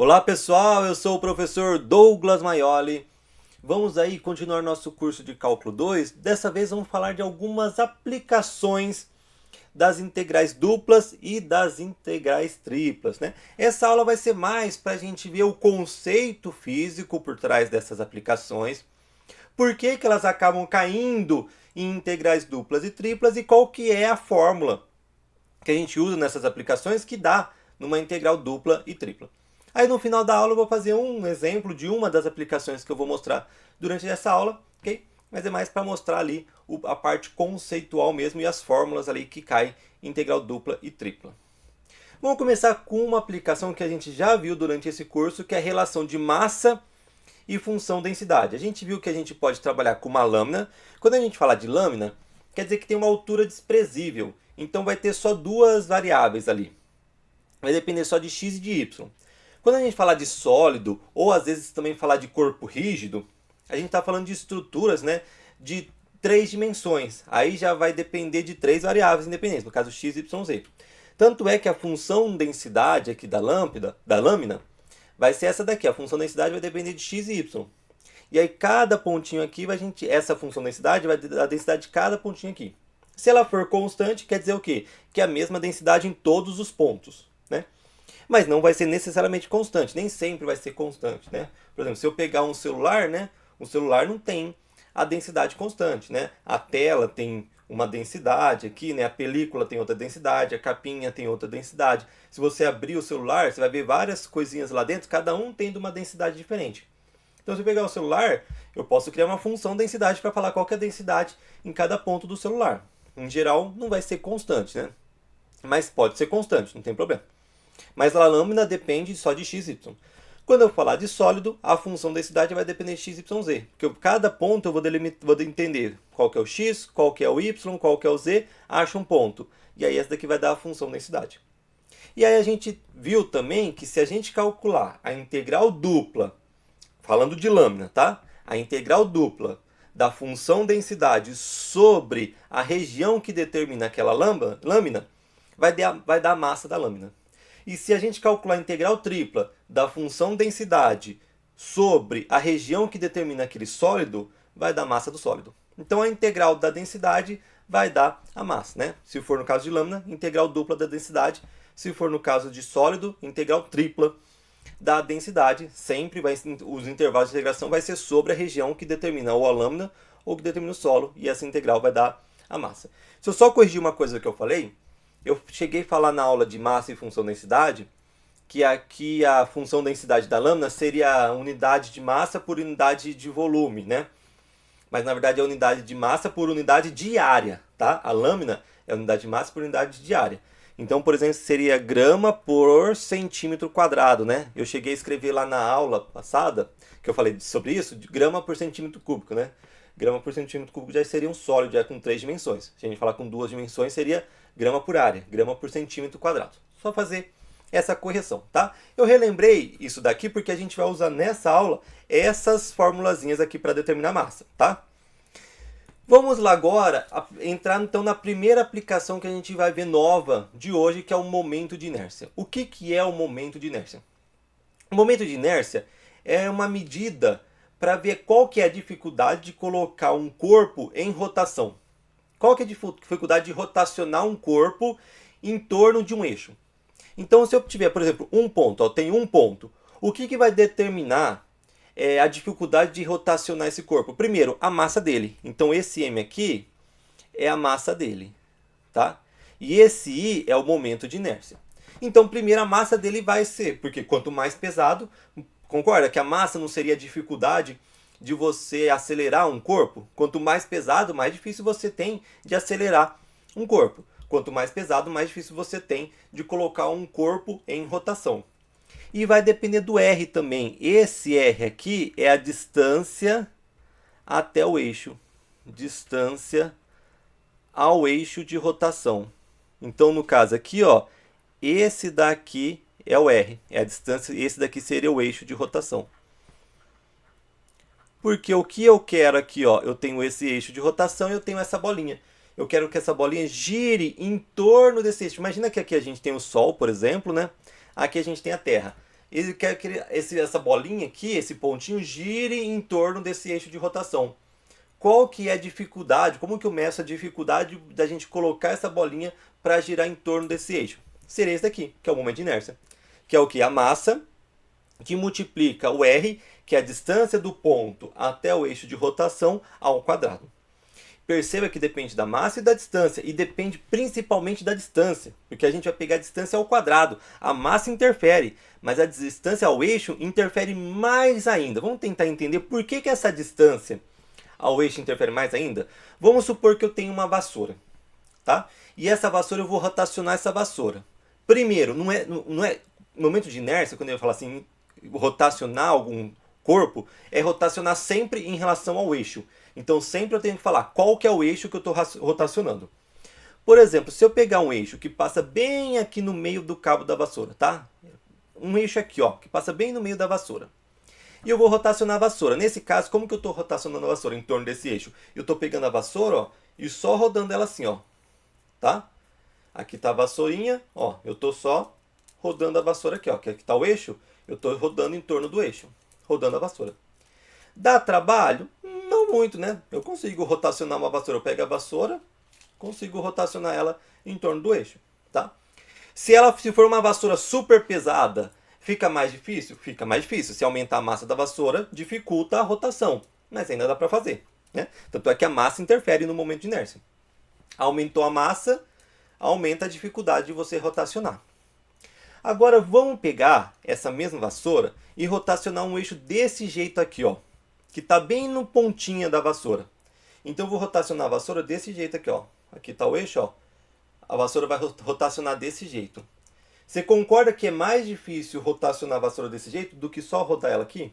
Olá pessoal, eu sou o professor Douglas Maioli. Vamos aí continuar nosso curso de Cálculo 2. Dessa vez vamos falar de algumas aplicações das integrais duplas e das integrais triplas, né? Essa aula vai ser mais para a gente ver o conceito físico por trás dessas aplicações, por que que elas acabam caindo em integrais duplas e triplas e qual que é a fórmula que a gente usa nessas aplicações que dá numa integral dupla e tripla. Aí no final da aula eu vou fazer um exemplo de uma das aplicações que eu vou mostrar durante essa aula, ok? Mas é mais para mostrar ali a parte conceitual mesmo e as fórmulas ali que caem em integral dupla e tripla. Vamos começar com uma aplicação que a gente já viu durante esse curso, que é a relação de massa e função densidade. A gente viu que a gente pode trabalhar com uma lâmina. Quando a gente fala de lâmina, quer dizer que tem uma altura desprezível. Então vai ter só duas variáveis ali. Vai depender só de x e de y. Quando a gente falar de sólido, ou às vezes também falar de corpo rígido, a gente está falando de estruturas, né, de 3 dimensões. Aí já vai depender de 3 variáveis independentes, no caso x, y, z. Tanto é que a função densidade aqui da lâmina vai ser essa daqui. A função densidade vai depender de x e y. E aí cada pontinho aqui, essa função densidade vai dar a densidade de cada pontinho aqui. Se ela for constante, quer dizer o quê? Que é a mesma densidade em todos os pontos, né? Mas não vai ser necessariamente constante, nem sempre vai ser constante, né? Por exemplo, se eu pegar um celular, né? O celular não tem a densidade constante, né? A tela tem uma densidade aqui, né? A película tem outra densidade, a capinha tem outra densidade. Se você abrir o celular, você vai ver várias coisinhas lá dentro, cada um tendo uma densidade diferente. Então, se eu pegar o celular, eu posso criar uma função densidade para falar qual que é a densidade em cada ponto do celular. Em geral, não vai ser constante, né? Mas pode ser constante, não tem problema. Mas a lâmina depende só de x, y. Quando eu falar de sólido, a função densidade vai depender de x, y, z. Porque cada ponto eu vou entender qual que é o x, qual que é o y, qual que é o z, acho um ponto. E aí essa daqui vai dar a função densidade. E aí a gente viu também que se a gente calcular a integral dupla, falando de lâmina, tá? A integral dupla da função densidade sobre a região que determina aquela lâmina, vai dar a massa da lâmina. E se a gente calcular a integral tripla da função densidade sobre a região que determina aquele sólido, vai dar a massa do sólido. Então a integral da densidade vai dar a massa, né? Se for no caso de lâmina, integral dupla da densidade. Se for no caso de sólido, integral tripla da densidade. Sempre os intervalos de integração vai ser sobre a região que determina ou a lâmina ou que determina o solo. E essa integral vai dar a massa. Se eu só corrigir uma coisa que eu falei, eu cheguei a falar na aula de massa e função densidade que aqui a função densidade da lâmina seria a unidade de massa por unidade de volume, né? Mas na verdade é a unidade de massa por unidade diária, tá? A lâmina é a unidade de massa por unidade diária. Então, por exemplo, seria grama por centímetro quadrado, né? Eu cheguei a escrever lá na aula passada, que eu falei sobre isso, de grama por centímetro cúbico, né? Grama por centímetro cúbico já seria um sólido, já com 3 dimensões. Se a gente falar com 2 dimensões, seria grama por área, grama por centímetro quadrado. Só fazer essa correção, tá? Eu relembrei isso daqui porque a gente vai usar nessa aula essas formulazinhas aqui para determinar a massa, tá? Vamos lá agora entrar então na primeira aplicação que a gente vai ver nova de hoje, que é o momento de inércia. O que é o momento de inércia? O momento de inércia é uma medida para ver qual que é a dificuldade de colocar um corpo em rotação. Qual que é a dificuldade de rotacionar um corpo em torno de um eixo? Então, se eu tiver, por exemplo, um ponto, ó, tem um ponto, o que vai determinar a dificuldade de rotacionar esse corpo? Primeiro, a massa dele. Então, esse m aqui é a massa dele, tá? E esse i é o momento de inércia. Então, primeiro, a massa dele vai ser, porque quanto mais pesado, concorda que a massa não seria a dificuldade de você acelerar um corpo? Quanto mais pesado, mais difícil você tem de acelerar um corpo. Quanto mais pesado, mais difícil você tem de colocar um corpo em rotação. E vai depender do R também. Esse R aqui é a distância até o eixo. Distância ao eixo de rotação. Então, no caso aqui, ó, esse daqui é o R. É a distância, esse daqui seria o eixo de rotação. Porque o que eu quero aqui, ó, eu tenho esse eixo de rotação e eu tenho essa bolinha. Eu quero que essa bolinha gire em torno desse eixo. Imagina que aqui a gente tem o Sol, por exemplo, né? Aqui a gente tem a Terra. ele quer que essa bolinha aqui, esse pontinho, gire em torno desse eixo de rotação. Qual que é a dificuldade? Como que eu meço a dificuldade da gente colocar essa bolinha para girar em torno desse eixo? Seria esse daqui, que é o momento de inércia. Que é o que? A massa, que multiplica o R, que é a distância do ponto até o eixo de rotação, ao quadrado. Perceba que depende da massa e da distância, e depende principalmente da distância, porque a gente vai pegar a distância ao quadrado. A massa interfere, mas a distância ao eixo interfere mais ainda. Vamos tentar entender por que essa distância ao eixo interfere mais ainda? Vamos supor que eu tenho uma vassoura, tá? E essa vassoura, eu vou rotacionar essa vassoura. Primeiro, não é no momento de inércia, quando eu falo assim, rotacionar algum corpo, é rotacionar sempre em relação ao eixo. Então sempre eu tenho que falar qual que é o eixo que eu estou rotacionando. Por exemplo, se eu pegar um eixo que passa bem aqui no meio do cabo da vassoura, tá? Um eixo aqui, ó, que passa bem no meio da vassoura. E eu vou rotacionar a vassoura. Nesse caso, como que eu estou rotacionando a vassoura em torno desse eixo? Eu estou pegando a vassoura, ó, e só rodando ela assim, ó. Tá? Aqui está a vassourinha, ó. Eu estou só rodando a vassoura aqui, ó. Aqui está o eixo, eu estou rodando em torno do eixo. Rodando a vassoura. Dá trabalho? Não muito, né? Eu consigo rotacionar uma vassoura. Eu pego a vassoura, consigo rotacionar ela em torno do eixo, tá? Se for uma vassoura super pesada, fica mais difícil? Fica mais difícil. Se aumentar a massa da vassoura, dificulta a rotação. Mas ainda dá para fazer, né? Tanto é que a massa interfere no momento de inércia. Aumentou a massa, aumenta a dificuldade de você rotacionar. Agora vamos pegar essa mesma vassoura e rotacionar um eixo desse jeito aqui, ó. Que está bem no pontinha da vassoura. Então eu vou rotacionar a vassoura desse jeito aqui, ó. Aqui está o eixo, ó. A vassoura vai rotacionar desse jeito. Você concorda que é mais difícil rotacionar a vassoura desse jeito do que só rodar ela aqui?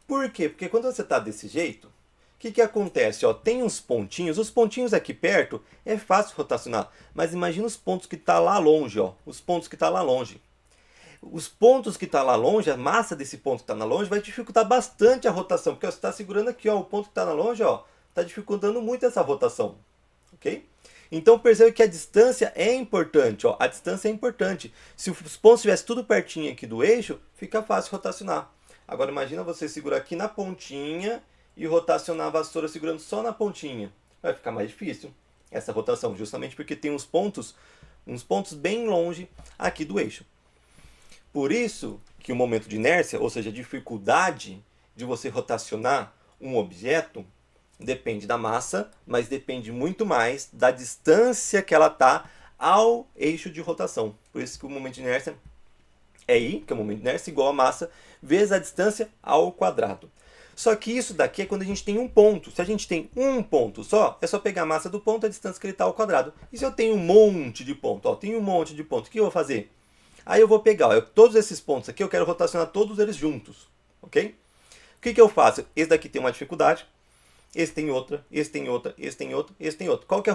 Por quê? Porque quando você está desse jeito, o que acontece? Ó, tem uns pontinhos. Os pontinhos aqui perto é fácil rotacionar. Mas imagina os pontos que estão lá longe, ó. Os pontos que estão lá longe. Os pontos que estão lá longe, a massa desse ponto que está lá longe vai dificultar bastante a rotação, porque você está segurando aqui, ó, o ponto que está lá longe, ó, está dificultando muito essa rotação, ok? Então perceba que a distância é importante, ó, a distância é importante. Se os pontos estivessem tudo pertinho aqui do eixo, fica fácil rotacionar. Agora imagina você segurar aqui na pontinha e rotacionar a vassoura segurando só na pontinha. Vai ficar mais difícil essa rotação, justamente porque tem uns pontos bem longe aqui do eixo. Por isso que o momento de inércia, ou seja, a dificuldade de você rotacionar um objeto, depende da massa, mas depende muito mais da distância que ela está ao eixo de rotação. Por isso que o momento de inércia é I, que é o momento de inércia, igual a massa, vezes a distância ao quadrado. Só que isso daqui é quando a gente tem um ponto. Se a gente tem um ponto só, é só pegar a massa do ponto e a distância que ele está ao quadrado. E se eu tenho um monte de ponto? Ó, tenho um monte de ponto, o que eu vou fazer? Aí eu vou pegar, ó, todos esses pontos aqui, eu quero rotacionar todos eles juntos, ok? O que eu faço? Esse daqui tem uma dificuldade, esse tem outra, esse tem outra, esse tem outra, esse tem outra. Qual que é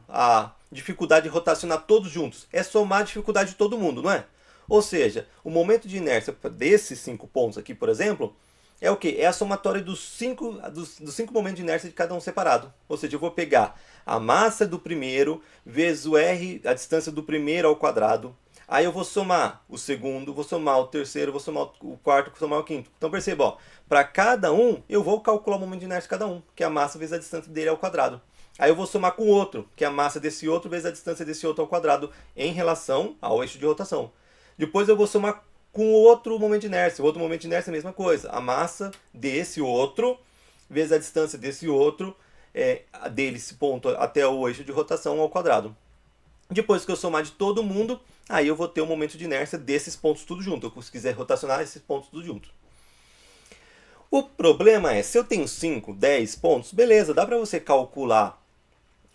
a dificuldade de rotacionar todos juntos? É somar a dificuldade de todo mundo, não é? Ou seja, o momento de inércia desses 5 pontos aqui, por exemplo, é o quê? É a somatória dos 5 momentos de inércia de cada um separado. Ou seja, eu vou pegar a massa do primeiro vezes o R, a distância do primeiro ao quadrado. Aí eu vou somar o segundo, vou somar o terceiro, vou somar o quarto, vou somar o quinto. Então perceba, ó, para cada um, eu vou calcular o momento de inércia de cada um, que é a massa vezes a distância dele ao quadrado. Aí eu vou somar com o outro, que é a massa desse outro vezes a distância desse outro ao quadrado, em relação ao eixo de rotação. Depois eu vou somar com o outro momento de inércia. O outro momento de inércia é a mesma coisa. A massa desse outro vezes a distância desse outro, desse ponto até o eixo de rotação ao quadrado. Depois que eu somar de todo mundo, aí eu vou ter o momento de inércia desses pontos tudo junto. Se quiser rotacionar esses pontos tudo junto. O problema é, se eu tenho 5, 10 pontos, beleza, dá para você calcular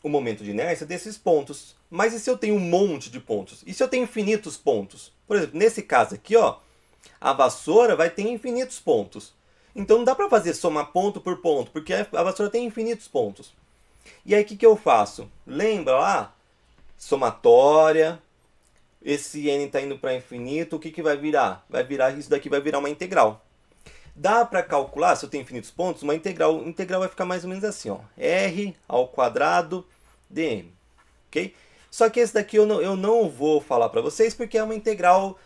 o momento de inércia desses pontos. Mas e se eu tenho um monte de pontos? E se eu tenho infinitos pontos? Por exemplo, nesse caso aqui, ó, a vassoura vai ter infinitos pontos. Então não dá para fazer somar ponto por ponto, porque a vassoura tem infinitos pontos. E aí o que eu faço? Lembra lá? Somatória, esse n está indo para infinito, o que vai virar? Isso daqui vai virar uma integral. Dá para calcular, se eu tenho infinitos pontos, uma integral. A integral vai ficar mais ou menos assim, ó, r ao quadrado dm. Okay? Só que esse daqui eu não vou falar para vocês, porque é uma integral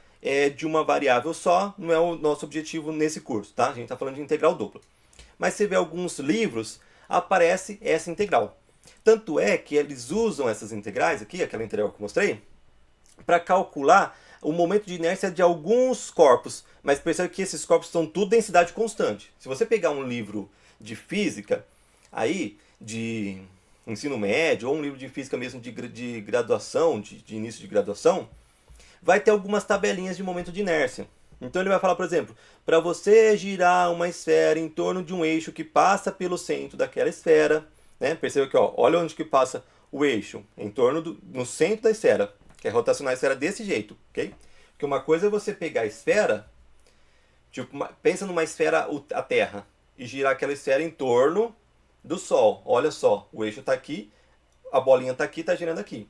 de uma variável só, não é o nosso objetivo nesse curso, tá? A gente está falando de integral dupla. Mas você vê alguns livros, aparece essa integral. Tanto é que eles usam essas integrais aqui, aquela integral que eu mostrei, para calcular o momento de inércia de alguns corpos. Mas percebe que esses corpos são tudo densidade constante. Se você pegar um livro de física, aí, de ensino médio, ou um livro de física mesmo de graduação, de início de graduação, vai ter algumas tabelinhas de momento de inércia. Então ele vai falar, por exemplo, para você girar uma esfera em torno de um eixo que passa pelo centro daquela esfera, né? Perceba que, ó, olha onde que passa o eixo, em torno no centro da esfera, que é rotacionar a esfera desse jeito, ok? Porque uma coisa é você pegar a esfera, tipo, pensa numa esfera, a Terra, e girar aquela esfera em torno do Sol. Olha só, o eixo está aqui, a bolinha está aqui, está girando aqui.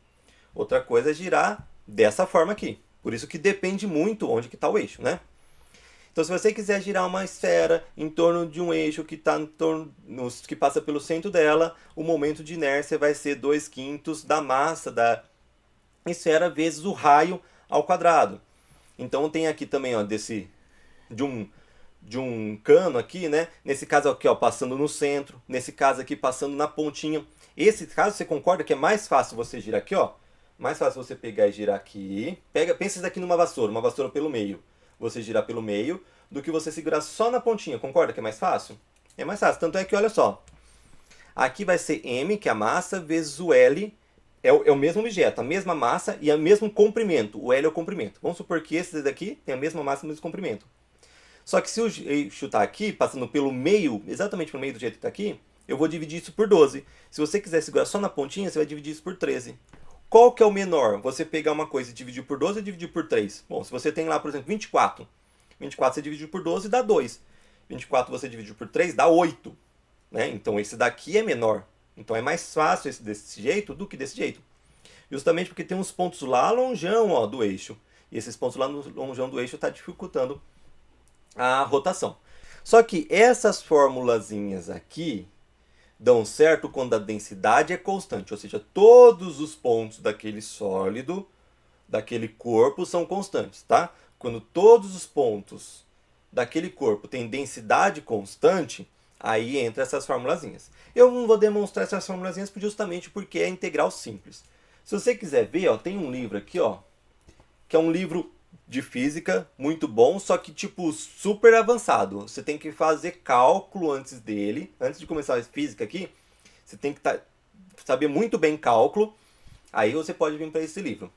Outra coisa é girar dessa forma aqui. Por isso que depende muito onde que está o eixo, né? Então, se você quiser girar uma esfera em torno de um eixo que que passa pelo centro dela, o momento de inércia vai ser 2/5 da massa da esfera vezes o raio ao quadrado. Então, tem aqui também, ó, de um cano aqui, né? Nesse caso aqui, ó, passando no centro. Nesse caso aqui, passando na pontinha. Esse caso, você concorda que é mais fácil você girar aqui, ó? Mais fácil você pegar e girar aqui. Pensa isso aqui numa vassoura, uma vassoura pelo meio. Você girar pelo meio, do que você segurar só na pontinha. Concorda que é mais fácil? É mais fácil. Tanto é que, olha só. Aqui vai ser M, que é a massa, vezes o L. É o mesmo objeto, a mesma massa e o mesmo comprimento. O L é o comprimento. Vamos supor que esse daqui tem a mesma massa e o mesmo comprimento. Só que se eu chutar aqui, passando pelo meio, exatamente pelo meio do jeito que está aqui, eu vou dividir isso por 12. Se você quiser segurar só na pontinha, você vai dividir isso por 13. Qual que é o menor? Você pegar uma coisa e dividir por 12 ou dividir por 3? Bom, se você tem lá, por exemplo, 24. 24 você divide por 12 dá 2. 24 você divide por 3 dá 8. Né? Então esse daqui é menor. Então é mais fácil esse desse jeito do que desse jeito. Justamente porque tem uns pontos lá longeão, ó, do eixo. E esses pontos lá no longeão do eixo está dificultando a rotação. Só que essas formulazinhas aqui dão certo quando a densidade é constante, ou seja, todos os pontos daquele sólido, daquele corpo são constantes, tá? Quando todos os pontos daquele corpo têm densidade constante, aí entra essas formulazinhas. Eu não vou demonstrar essas formulazinhas justamente porque é integral simples. Se você quiser ver, ó, tem um livro aqui, ó, que é um livro de física muito bom, só que tipo super avançado. Você tem que fazer cálculo antes dele, antes de começar a física aqui, você tem que saber muito bem cálculo. Aí você pode vir para esse livro,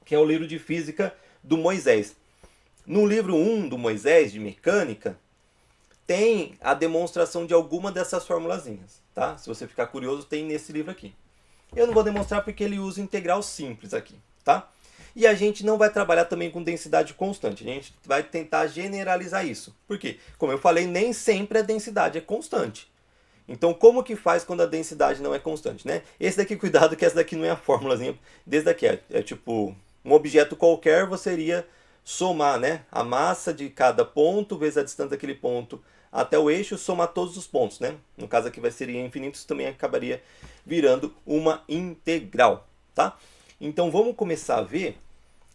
que é o livro de física do Moisés. No livro 1 do Moisés, de mecânica, tem a demonstração de alguma dessas formulazinhas, tá? Se você ficar curioso, tem nesse livro aqui. Eu não vou demonstrar porque ele usa integral simples aqui, tá? E a gente não vai trabalhar também com densidade constante. A gente vai tentar generalizar isso. Por quê? Como eu falei, nem sempre a densidade é constante. Então, como que faz quando a densidade não é constante, né? Esse daqui, cuidado que essa daqui não é a fórmulazinha. Desse daqui é tipo um objeto qualquer, você iria somar, né? A massa de cada ponto vezes a distância daquele ponto até o eixo, somar todos os pontos, né? No caso aqui seria infinito, isso também acabaria virando uma integral, tá? Então, vamos começar a ver.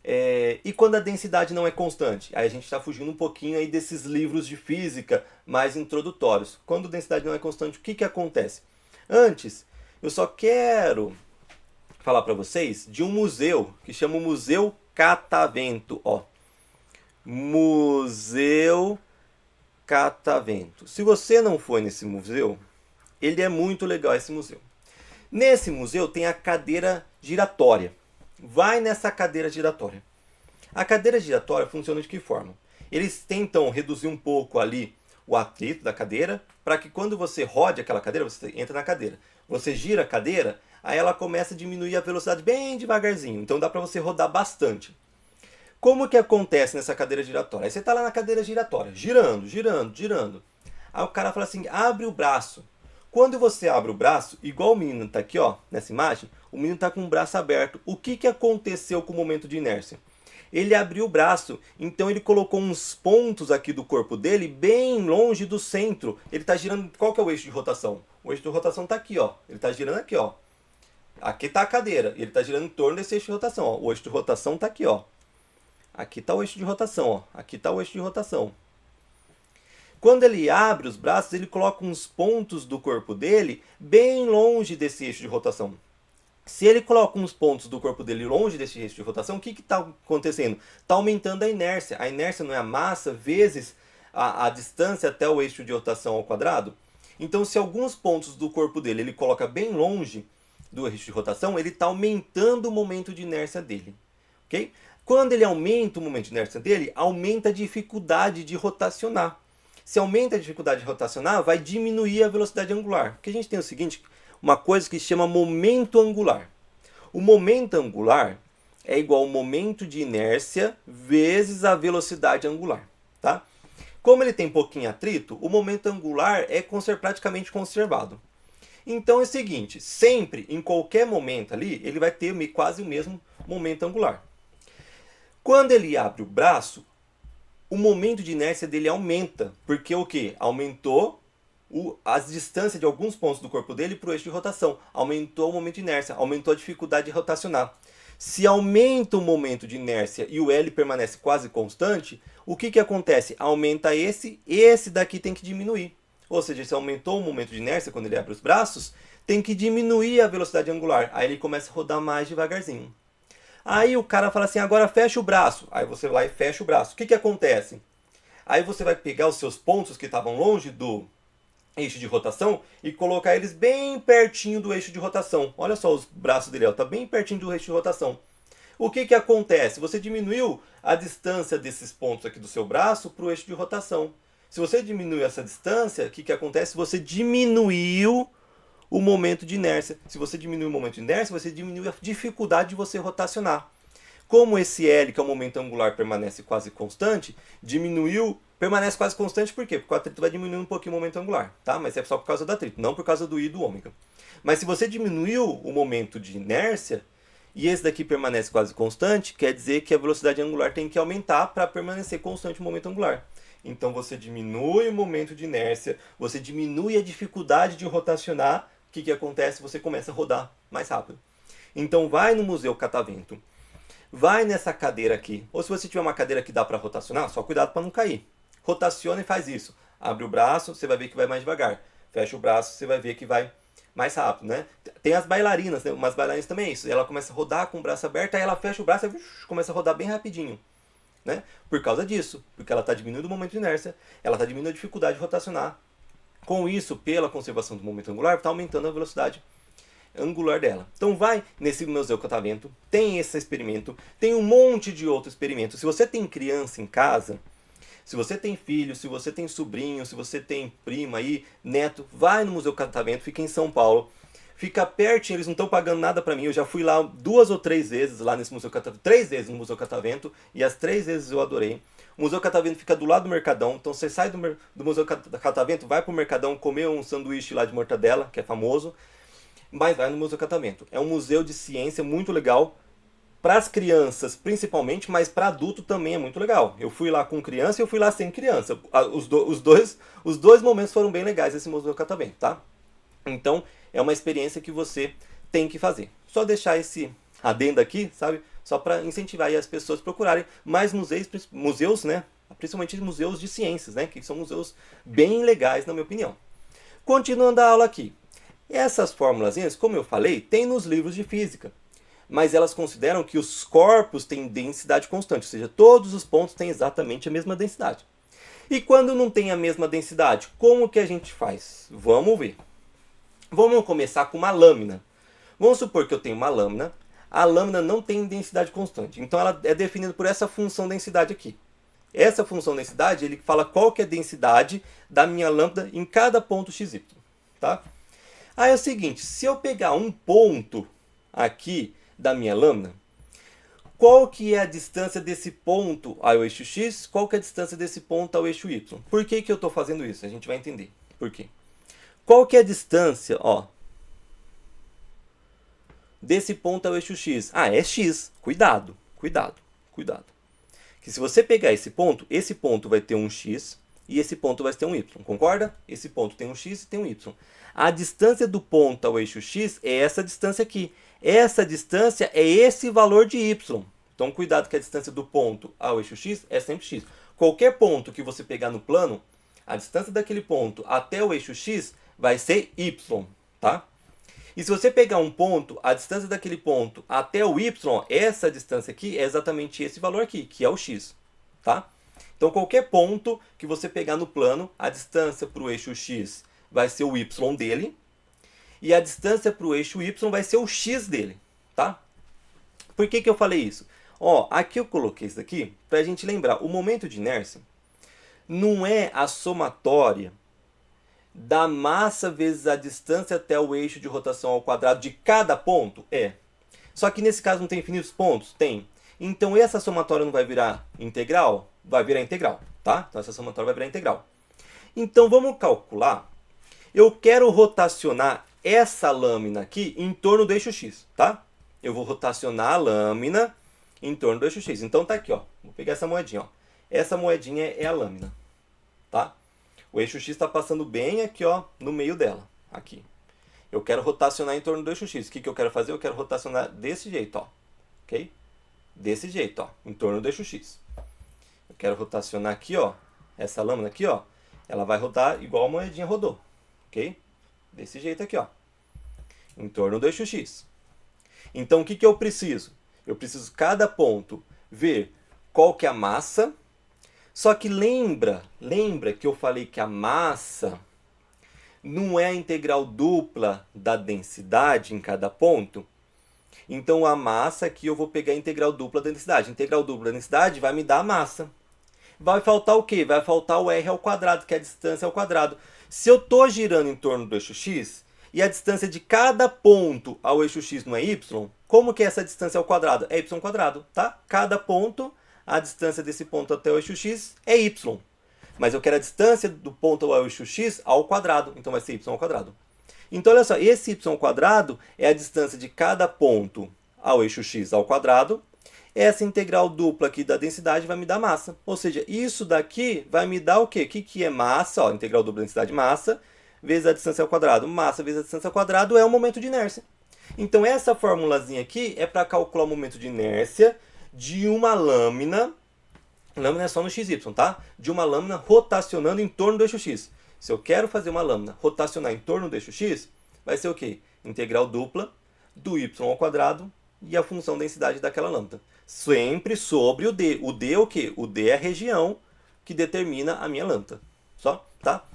E quando a densidade não é constante? Aí a gente está fugindo um pouquinho aí desses livros de física mais introdutórios. Quando a densidade não é constante, o que, que acontece? Antes, eu só quero falar para vocês de um museu que chama o Museu Catavento. Ó. Museu Catavento. Se você não foi nesse museu, ele é muito legal, esse museu. Nesse museu tem a cadeira giratória. Vai nessa cadeira giratória. A cadeira giratória funciona de que forma? Eles tentam reduzir um pouco ali o atrito da cadeira, para que quando você rode aquela cadeira, você entra na cadeira, você gira a cadeira, aí ela começa a diminuir a velocidade bem devagarzinho. Então dá para você rodar bastante. Como que acontece nessa cadeira giratória? Aí você está lá na cadeira giratória, girando, girando, girando. Aí o cara fala assim, abre o braço. Quando você abre o braço, igual o menino está aqui, ó, nessa imagem, o menino está com o braço aberto. O que, que aconteceu com o momento de inércia? Ele abriu o braço, então ele colocou uns pontos aqui do corpo dele bem longe do centro. Ele está girando, qual que é o eixo de rotação? O eixo de rotação está aqui, ó. Ele está girando aqui, ó. Aqui está a cadeira, ele está girando em torno desse eixo de rotação, ó. O eixo de rotação está aqui, ó. Aqui está o eixo de rotação, ó. Aqui está o eixo de rotação. Quando ele abre os braços, ele coloca uns pontos do corpo dele bem longe desse eixo de rotação. Se ele coloca uns pontos do corpo dele longe desse eixo de rotação, o que está acontecendo? Está aumentando a inércia. A inércia não é a massa vezes a distância até o eixo de rotação ao quadrado? Então, se alguns pontos do corpo dele ele coloca bem longe do eixo de rotação, ele está aumentando o momento de inércia dele. Okay? Quando ele aumenta o momento de inércia dele, aumenta a dificuldade de rotacionar. Se aumenta a dificuldade de rotacionar, vai diminuir a velocidade angular. Porque a gente tem o seguinte, uma coisa que se chama momento angular. O momento angular é igual ao momento de inércia vezes a velocidade angular. Tá? Como ele tem pouquinho atrito, o momento angular é praticamente conservado. Então é o seguinte, sempre, em qualquer momento ali, ele vai ter quase o mesmo momento angular. Quando ele abre o braço, o momento de inércia dele aumenta, porque o quê? Aumentou as distâncias de alguns pontos do corpo dele para o eixo de rotação. Aumentou o momento de inércia, aumentou a dificuldade de rotacionar. Se aumenta o momento de inércia e o L permanece quase constante, o que acontece? Aumenta esse daqui tem que diminuir. Ou seja, se aumentou o momento de inércia quando ele abre os braços, tem que diminuir a velocidade angular. Aí ele começa a rodar mais devagarzinho. Aí o cara fala assim, agora fecha o braço. Aí você vai lá e fecha o braço. O que acontece? Aí você vai pegar os seus pontos que estavam longe do eixo de rotação e colocar eles bem pertinho do eixo de rotação. Olha só os braços dele, está bem pertinho do eixo de rotação. O que acontece? Você diminuiu a distância desses pontos aqui do seu braço para o eixo de rotação. Se você diminuiu essa distância, o que acontece? Você diminuiu o momento de inércia. Se você diminui o momento de inércia, você diminui a dificuldade de você rotacionar. Como esse L, que é o momento angular, permanece quase constante, permanece quase constante por quê? Porque o atrito vai diminuindo um pouquinho o momento angular, tá? Mas é só por causa do atrito, não por causa do I e do ômega. Mas se você diminuiu o momento de inércia, e esse daqui permanece quase constante, quer dizer que a velocidade angular tem que aumentar para permanecer constante o momento angular. Então você diminui o momento de inércia, você diminui a dificuldade de rotacionar. O que acontece? Você começa a rodar mais rápido. Então vai no Museu Catavento, vai nessa cadeira aqui, ou se você tiver uma cadeira que dá para rotacionar, só cuidado para não cair. Rotaciona e faz isso. Abre o braço, você vai ver que vai mais devagar. Fecha o braço, você vai ver que vai mais rápido, né? Tem as bailarinas, né? Umas bailarinas também é isso. Ela começa a rodar com o braço aberto, aí ela fecha o braço e começa a rodar bem rapidinho. Né? Por causa disso, porque ela está diminuindo o momento de inércia, ela está diminuindo a dificuldade de rotacionar. Com isso, pela conservação do momento angular, está aumentando a velocidade angular dela. Então vai nesse Museu Catavento, tem esse experimento, tem um monte de outros experimentos. Se você tem criança em casa, se você tem filho, se você tem sobrinho, se você tem prima aí, neto, vai no Museu Catavento, fica em São Paulo. Fica pertinho, eles não estão pagando nada para mim. Eu já fui lá 2 ou 3 vezes lá nesse Museu Catavento, 3 vezes no Museu Catavento, e as 3 vezes eu adorei. O Museu Catavento fica do lado do Mercadão, então você sai do Museu Catavento, vai pro Mercadão comer um sanduíche lá de mortadela, que é famoso, mas vai no Museu Catavento. É um museu de ciência muito legal, para as crianças principalmente, mas para adulto também é muito legal. Eu fui lá com criança e eu fui lá sem criança. Os dois momentos foram bem legais esse Museu Catavento, tá? Então, é uma experiência que você tem que fazer. Só deixar esse adendo aqui, sabe? Só para incentivar aí as pessoas a procurarem mais museus, né? Principalmente museus de ciências, né? Que são museus bem legais, na minha opinião. Continuando a aula aqui. Essas fórmulas, como eu falei, tem nos livros de física. Mas elas consideram que os corpos têm densidade constante, ou seja, todos os pontos têm exatamente a mesma densidade. E quando não tem a mesma densidade, como que a gente faz? Vamos ver. Vamos começar com uma lâmina. Vamos supor que eu tenho uma lâmina. A lâmina não tem densidade constante. Então ela é definida por essa função densidade aqui. Essa função densidade, ele fala qual que é a densidade da minha lâmina em cada ponto XY. Tá? Aí é o seguinte, se eu pegar um ponto aqui da minha lâmina, qual que é a distância desse ponto ao eixo X? Qual que é a distância desse ponto ao eixo Y? Por que eu estou fazendo isso? A gente vai entender por quê. Qual que é a distância, desse ponto ao eixo X? Ah, é X. Cuidado, cuidado, cuidado. Que se você pegar esse ponto vai ter um X e esse ponto vai ter um Y. Concorda? Esse ponto tem um X e tem um Y. A distância do ponto ao eixo X é essa distância aqui. Essa distância é esse valor de Y. Então cuidado que a distância do ponto ao eixo x é sempre x. Qualquer ponto que você pegar no plano, a distância daquele ponto até o eixo x vai ser y, tá? E se você pegar um ponto, a distância daquele ponto até o y, essa distância aqui é exatamente esse valor aqui, que é o x, tá? Então qualquer ponto que você pegar no plano, a distância para o eixo x vai ser o y dele, e a distância para o eixo y vai ser o x dele, tá? Por que eu falei isso? Ó, aqui eu coloquei isso aqui para a gente lembrar, o momento de inércia não é a somatória da massa vezes a distância até o eixo de rotação ao quadrado de cada ponto? É. Só que nesse caso não tem infinitos pontos? Tem. Então essa somatória não vai virar integral? Vai virar integral, tá? Então essa somatória vai virar integral. Então vamos calcular. Eu quero rotacionar essa lâmina aqui em torno do eixo x, tá? Eu vou rotacionar a lâmina em torno do eixo x. Então tá aqui, ó. Vou pegar essa moedinha, ó. Essa moedinha é a lâmina, tá? O eixo x está passando bem aqui, ó, no meio dela, aqui. Eu quero rotacionar em torno do eixo x. O que eu quero fazer? Eu quero rotacionar desse jeito, ó. Ok? Desse jeito, ó, em torno do eixo x. Eu quero rotacionar aqui, ó, essa lâmina aqui, ó. Ela vai rodar igual a moedinha rodou, ok? Desse jeito aqui, ó, em torno do eixo x. Então, o que eu preciso? Eu preciso, cada ponto, ver qual que é a massa. Só que lembra que eu falei que a massa não é a integral dupla da densidade em cada ponto? Então, a massa aqui eu vou pegar a integral dupla da densidade. A integral dupla da densidade vai me dar a massa. Vai faltar o quê? Vai faltar o r ao quadrado, que é a distância ao quadrado. Se eu estou girando em torno do eixo x, e a distância de cada ponto ao eixo x não é y, como que é essa distância ao quadrado? É y quadrado, tá? Cada ponto, a distância desse ponto até o eixo x é y. Mas eu quero a distância do ponto ao eixo x ao quadrado, então vai ser y ao quadrado. Então, olha só, esse y ao quadrado é a distância de cada ponto ao eixo x ao quadrado. Essa integral dupla aqui da densidade vai me dar massa. Ou seja, isso daqui vai me dar o quê? O que é massa? Ó, integral dupla da densidade, massa, vezes a distância ao quadrado. Massa vezes a distância ao quadrado é o momento de inércia. Então, essa formulazinha aqui é para calcular o momento de inércia de uma lâmina. Lâmina é só no xy, tá? De uma lâmina rotacionando em torno do eixo x. Se eu quero fazer uma lâmina rotacionar em torno do eixo x, vai ser o quê? Integral dupla do y ao quadrado e a função densidade daquela lâmina. Sempre sobre o d. O d é o quê? O d é a região que determina a minha lâmina. Só, tá?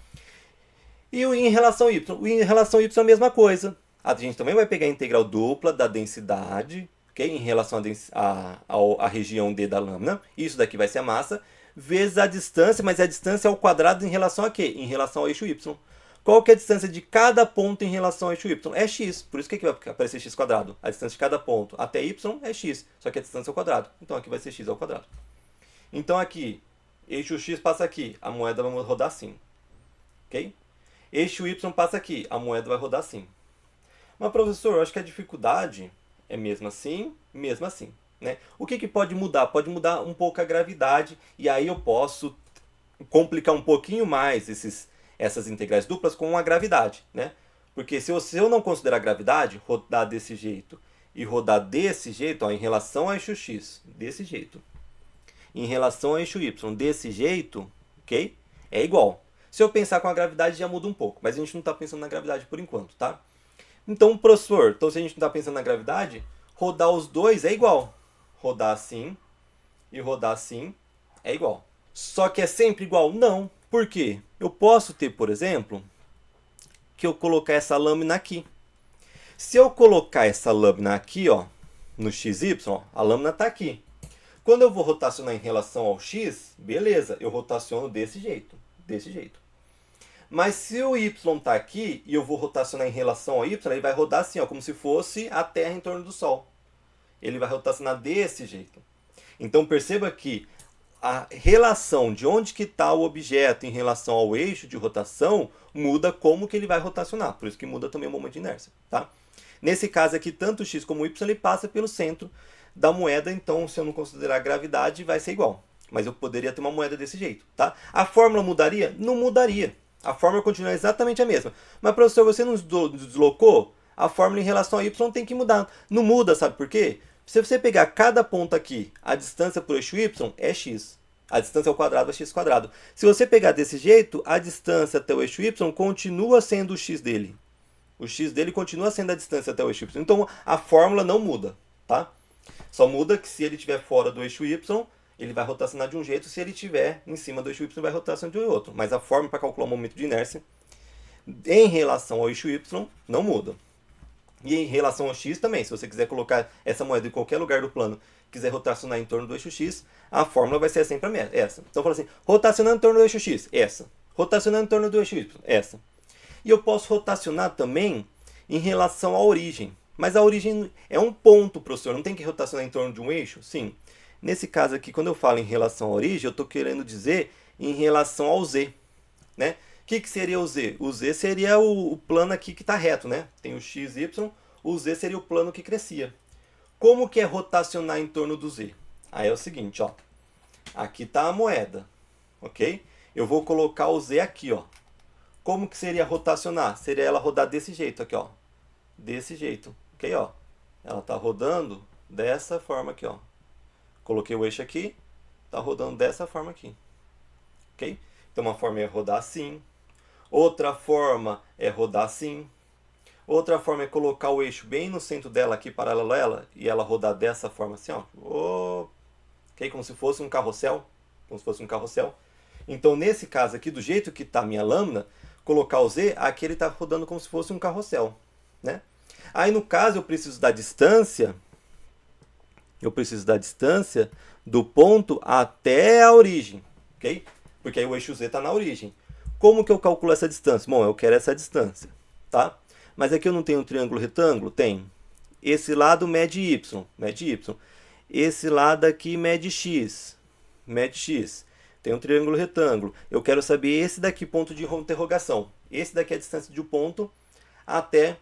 E em relação ao y? Em relação ao y é a mesma coisa. A gente também vai pegar a integral dupla da densidade, okay? Em relação à região d da lâmina. Isso daqui vai ser a massa, vezes a distância, mas a distância ao quadrado em relação a quê? Em relação ao eixo y. Qual que é a distância de cada ponto em relação ao eixo y? É x. Por isso que aqui vai aparecer x quadrado. A distância de cada ponto até y é x. Só que a distância ao quadrado. Então aqui vai ser x ao quadrado. Então aqui, eixo x passa aqui. A moeda vai rodar assim. Ok? Eixo y passa aqui. A moeda vai rodar assim. Mas, professor, eu acho que a dificuldade é mesmo assim, né? O que pode mudar? Pode mudar um pouco a gravidade. E aí eu posso complicar um pouquinho mais essas integrais duplas com a gravidade, né? Porque se eu não considerar a gravidade, rodar desse jeito e rodar desse jeito, ó, em relação ao eixo x, desse jeito, em relação ao eixo y, desse jeito, ok? É igual. Se eu pensar com a gravidade já muda um pouco, mas a gente não está pensando na gravidade por enquanto, tá? Então, professor, se a gente não está pensando na gravidade, rodar os dois é igual. Rodar assim e rodar assim é igual. Só que é sempre igual? Não. Por quê? Eu posso ter, por exemplo, que eu colocar essa lâmina aqui. Se eu colocar essa lâmina aqui, ó, no XY, ó, a lâmina está aqui. Quando eu vou rotacionar em relação ao x, beleza, eu rotaciono desse jeito, desse jeito. Mas se o y está aqui e eu vou rotacionar em relação ao y, ele vai rodar assim, ó, como se fosse a Terra em torno do Sol. Ele vai rotacionar desse jeito. Então perceba que a relação de onde que está o objeto em relação ao eixo de rotação muda como que ele vai rotacionar. Por isso que muda também o momento de inércia, tá? Nesse caso aqui, tanto o x como o y ele passa pelo centro da moeda, então se eu não considerar a gravidade vai ser igual. Mas eu poderia ter uma moeda desse jeito, tá? A fórmula mudaria? Não mudaria. A fórmula continua exatamente a mesma. Mas, professor, você não deslocou? A fórmula em relação a y tem que mudar. Não muda, sabe por quê? Se você pegar cada ponto aqui, a distância para o eixo y é x. A distância ao quadrado é x quadrado. Se você pegar desse jeito, a distância até o eixo y continua sendo o x dele. O x dele continua sendo a distância até o eixo y. Então a fórmula não muda, tá? Só muda que se ele estiver fora do eixo y, ele vai rotacionar de um jeito. Se ele estiver em cima do eixo y, vai rotacionar de outro. Mas a fórmula para calcular o momento de inércia em relação ao eixo y não muda. E em relação ao x também, se você quiser colocar essa moeda em qualquer lugar do plano, quiser rotacionar em torno do eixo x, a fórmula vai ser sempre essa. Então fala assim, rotacionando em torno do eixo x, essa. Rotacionando em torno do eixo y, essa. E eu posso rotacionar também em relação à origem. Mas a origem é um ponto, professor, não tem que rotacionar em torno de um eixo? Sim. Nesse caso aqui, quando eu falo em relação à origem, eu estou querendo dizer em relação ao z, né? O que seria o z? O z seria o plano aqui que está reto, né? Tem o x, y, o z seria o plano que crescia. Como que é rotacionar em torno do z? Aí é o seguinte, ó. Aqui está a moeda, ok? Eu vou colocar o z aqui, ó. Como que seria rotacionar? Seria ela rodar desse jeito aqui, ó. Desse jeito, ok, ó. Ela está rodando dessa forma aqui, ó. Coloquei o eixo aqui, está rodando dessa forma aqui, ok? Então uma forma é rodar assim. Outra forma é rodar assim. Outra forma é colocar o eixo bem no centro dela aqui, paralelo a ela, e ela rodar dessa forma assim, ó. Ok? Como se fosse um carrossel. Como se fosse um carrossel. Então, nesse caso aqui, do jeito que está a minha lâmina, colocar o Z, aqui ele está rodando como se fosse um carrossel, né? Aí, no caso, eu preciso da distância. Eu preciso da distância do ponto até a origem, ok? Porque aí o eixo Z está na origem. Como que eu calculo essa distância? Bom, eu quero essa distância, tá? Mas aqui eu não tenho um triângulo retângulo? Tem. Esse lado mede y, mede y. Esse lado aqui mede x, mede x. Tem um triângulo retângulo. Eu quero saber esse daqui, ponto de interrogação. Esse daqui é a distância de um ponto até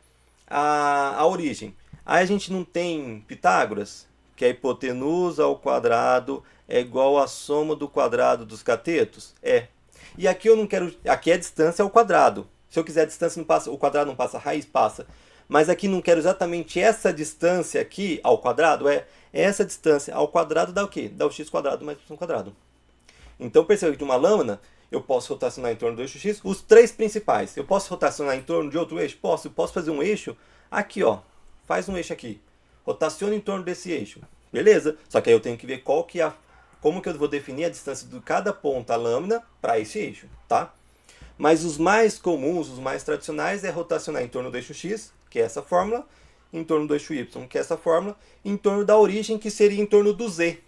a origem. Aí a gente não tem Pitágoras, que a hipotenusa ao quadrado é igual à soma do quadrado dos catetos? É. E aqui eu não quero. Aqui a distância ao quadrado. Se eu quiser a distância, não passa, o quadrado não passa, a raiz passa. Mas aqui não quero exatamente essa distância aqui ao quadrado. Essa distância ao quadrado dá o quê? Dá o x quadrado mais y quadrado. Então perceba que de uma lâmina eu posso rotacionar em torno do eixo x. Os três principais. Eu posso rotacionar em torno de outro eixo? Posso. Eu posso fazer um eixo aqui, ó. Faz um eixo aqui. Rotaciona em torno desse eixo. Beleza. Só que aí eu tenho que ver qual que é como que eu vou definir a distância de cada ponta da lâmina para esse eixo, tá? Mas os mais comuns, os mais tradicionais, é rotacionar em torno do eixo x, que é essa fórmula, em torno do eixo y, que é essa fórmula, em torno da origem, que seria em torno do z,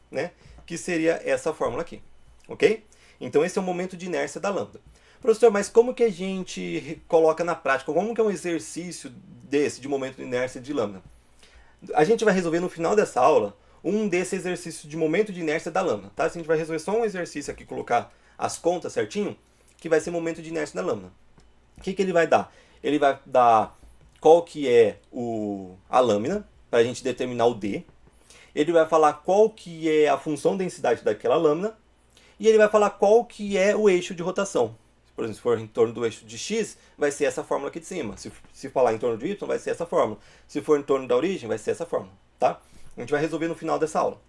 né? Que seria essa fórmula aqui, ok? Então esse é o momento de inércia da lâmpada. Professor, mas como que a gente coloca na prática? Como que é um exercício desse, de momento de inércia de lâmpada? A gente vai resolver no final dessa aula um desses exercícios de momento de inércia da lâmina, tá? A gente vai resolver só um exercício aqui, colocar as contas certinho, que vai ser momento de inércia da lâmina. O que ele vai dar? Ele vai dar qual que é a lâmina, para a gente determinar o D. Ele vai falar qual que é a função densidade daquela lâmina. E ele vai falar qual que é o eixo de rotação. Por exemplo, se for em torno do eixo de x, vai ser essa fórmula aqui de cima. Se falar em torno de y, vai ser essa fórmula. Se for em torno da origem, vai ser essa fórmula, tá? A gente vai resolver no final dessa aula.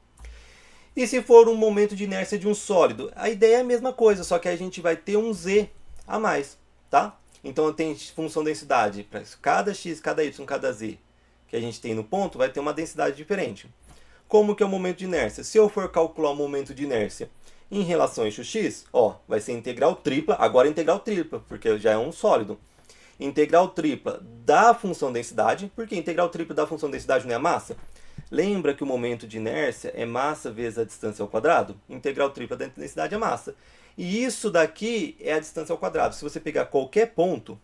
E se for um momento de inércia de um sólido? A ideia é a mesma coisa, só que a gente vai ter um z a mais, tá? Então tem função densidade para cada x, cada y, cada z que a gente tem no ponto, vai ter uma densidade diferente. Como que é o momento de inércia? Se eu for calcular o momento de inércia em relação ao eixo x, ó, vai ser integral tripla, agora integral tripla, porque já é um sólido. Integral tripla da função densidade, porque integral tripla da função densidade não é a massa? Lembra que o momento de inércia é massa vezes a distância ao quadrado? Integral tripla da densidade é massa. E isso daqui é a distância ao quadrado. Se você pegar qualquer ponto,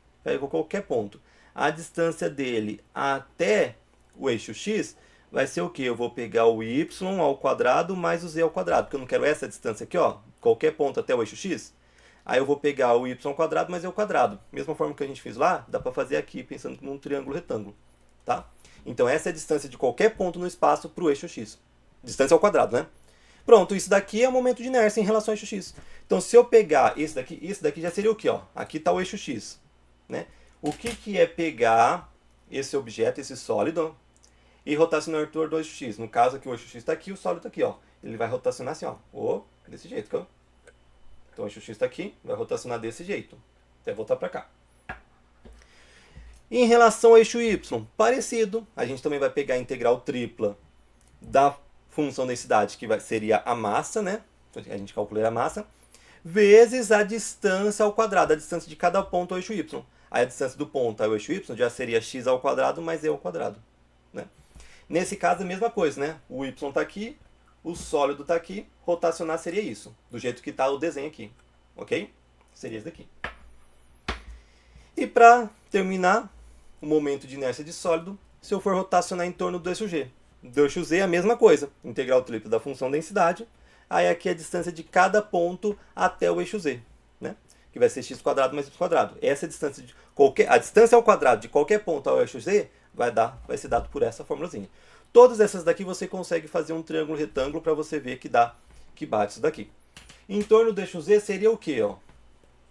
a distância dele até o eixo x vai ser o quê? Eu vou pegar o y ao quadrado mais o z ao quadrado, porque eu não quero essa distância aqui, ó, qualquer ponto até o eixo x. Aí eu vou pegar o y ao quadrado mais z ao quadrado. Mesma forma que a gente fez lá, dá para fazer aqui, pensando num triângulo retângulo, tá? Então essa é a distância de qualquer ponto no espaço para o eixo x. Distância ao quadrado, né? Pronto, isso daqui é o momento de inércia em relação ao eixo x. Então se eu pegar esse daqui já seria o quê? Ó? Aqui está o eixo x, né? O que é pegar esse objeto, esse sólido, e rotacionar em torno do eixo X. No caso aqui o eixo X está aqui, o sólido está aqui, ó. Ele vai rotacionar assim, ó. Desse jeito, ó. Então o eixo X está aqui, vai rotacionar desse jeito. Até voltar para cá. Em relação ao eixo Y, parecido. A gente também vai pegar a integral tripla da função densidade, que seria a massa, né? A gente calcula a massa, vezes a distância ao quadrado, a distância de cada ponto ao eixo Y. Aí a distância do ponto ao eixo Y já seria x ao quadrado mais e ao quadrado. Né? Nesse caso, a mesma coisa, né? O Y está aqui, o sólido está aqui, rotacionar seria isso, do jeito que está o desenho aqui. Ok? Seria isso daqui. E para terminar, o momento de inércia de sólido, se eu for rotacionar em torno do eixo G. Do eixo Z, a mesma coisa, integral tripla da função densidade. Aí aqui a distância de cada ponto até o eixo Z, né? Que vai ser x² mais y². Essa é a distância de a distância ao quadrado de qualquer ponto ao eixo Z vai ser dado por essa formulazinha. Todas essas daqui você consegue fazer um triângulo retângulo para você ver que bate isso daqui. Em torno do eixo Z seria o quê? Ó?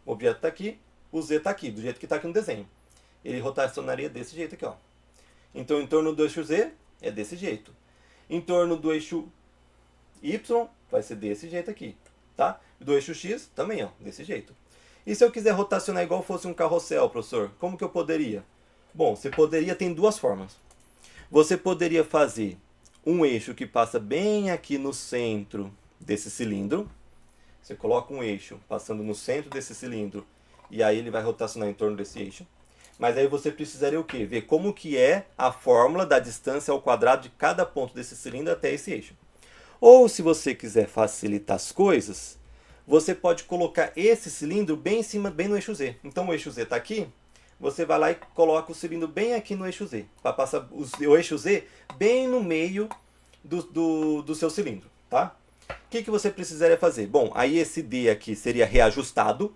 O objeto está aqui, o Z está aqui, do jeito que está aqui no desenho. Ele rotacionaria desse jeito aqui, ó. Então em torno do eixo Z é desse jeito. Em torno do eixo Y vai ser desse jeito aqui, tá? Do eixo X também, ó, desse jeito. E se eu quiser rotacionar igual fosse um carrossel, professor, como que eu poderia? Bom, você poderia, tem duas formas. Você poderia fazer um eixo que passa bem aqui no centro desse cilindro. Você coloca um eixo passando no centro desse cilindro e aí ele vai rotacionar em torno desse eixo. Mas aí você precisaria o quê? Ver como que é a fórmula da distância ao quadrado de cada ponto desse cilindro até esse eixo. Ou, se você quiser facilitar as coisas, você pode colocar esse cilindro bem em cima, bem no eixo Z. Então, o eixo Z está aqui, você vai lá e coloca o cilindro bem aqui no eixo Z, para passar o eixo Z bem no meio do seu cilindro, tá? O que você precisaria fazer? Bom, aí esse D aqui seria reajustado,